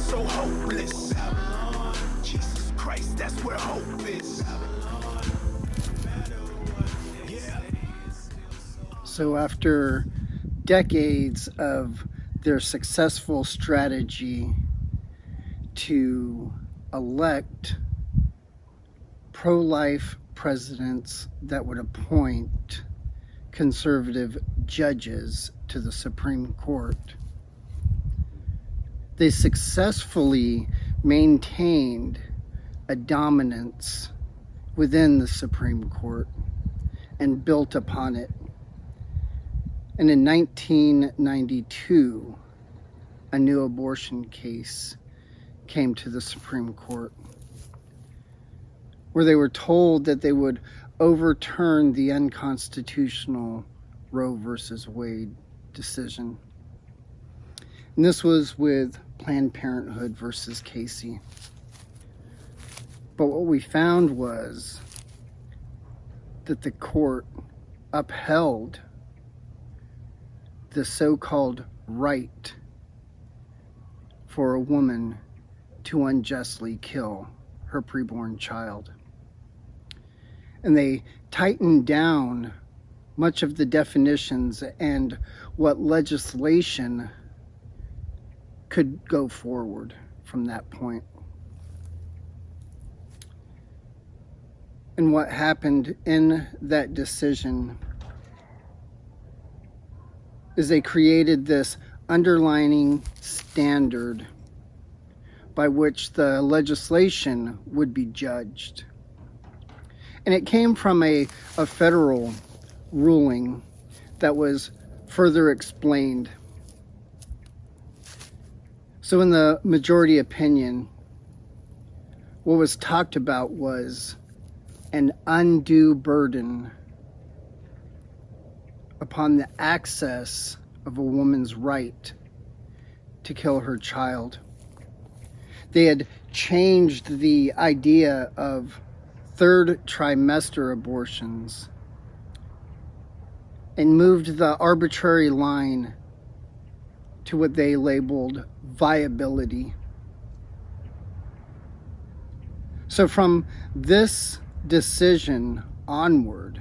so hopeless. Jesus Christ, that's where hope is. So after decades of their successful strategy to elect pro-life presidents that would appoint conservative judges to the Supreme Court, they successfully maintained a dominance within the Supreme Court and built upon it. And in 1992, a new abortion case came to the Supreme Court, where they were told that they would overturn the unconstitutional Roe versus Wade decision. And this was with Planned Parenthood versus Casey. But what we found was that the court upheld the so-called right for a woman to unjustly kill her preborn child. And they tightened down much of the definitions and what legislation could go forward from that point. And what happened in that decision is they created this underlining standard by which the legislation would be judged. And it came from a federal ruling that was further explained. So in the majority opinion, what was talked about was an undue burden upon the access of a woman's right to kill her child. They had changed the idea of third trimester abortions and moved the arbitrary line to what they labeled viability. So from this decision onward,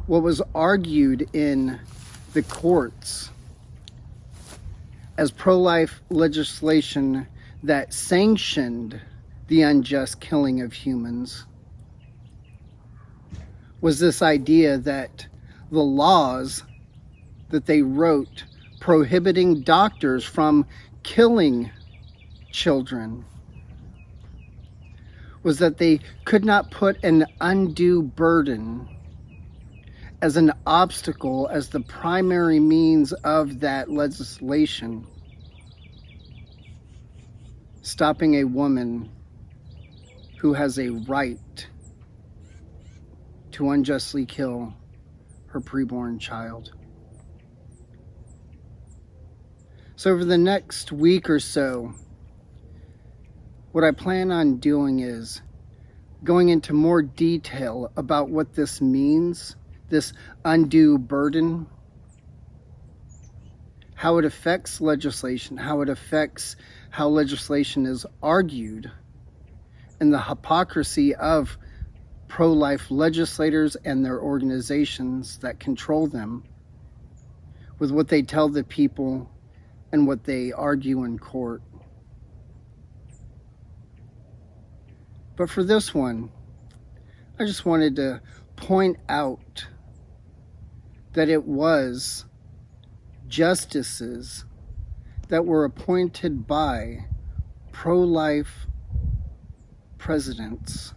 what was argued in the courts as pro-life legislation that sanctioned the unjust killing of humans was this idea that the laws that they wrote prohibiting doctors from killing children was that they could not put an undue burden as an obstacle as the primary means of that legislation, stopping a woman who has a right to unjustly kill her preborn child. So over the next week or so, what I plan on doing is going into more detail about what this means, this undue burden, how it affects legislation, how it affects how legislation is argued, and the hypocrisy of pro-life legislators and their organizations that control them with what they tell the people and what they argue in court. But for this one, I just wanted to point out that it was justices that were appointed by pro-life presidents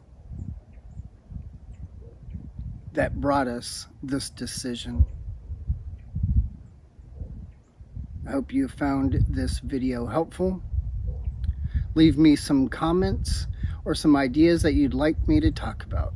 that brought us this decision. I hope you found this video helpful. Leave me some comments or some ideas that you'd like me to talk about.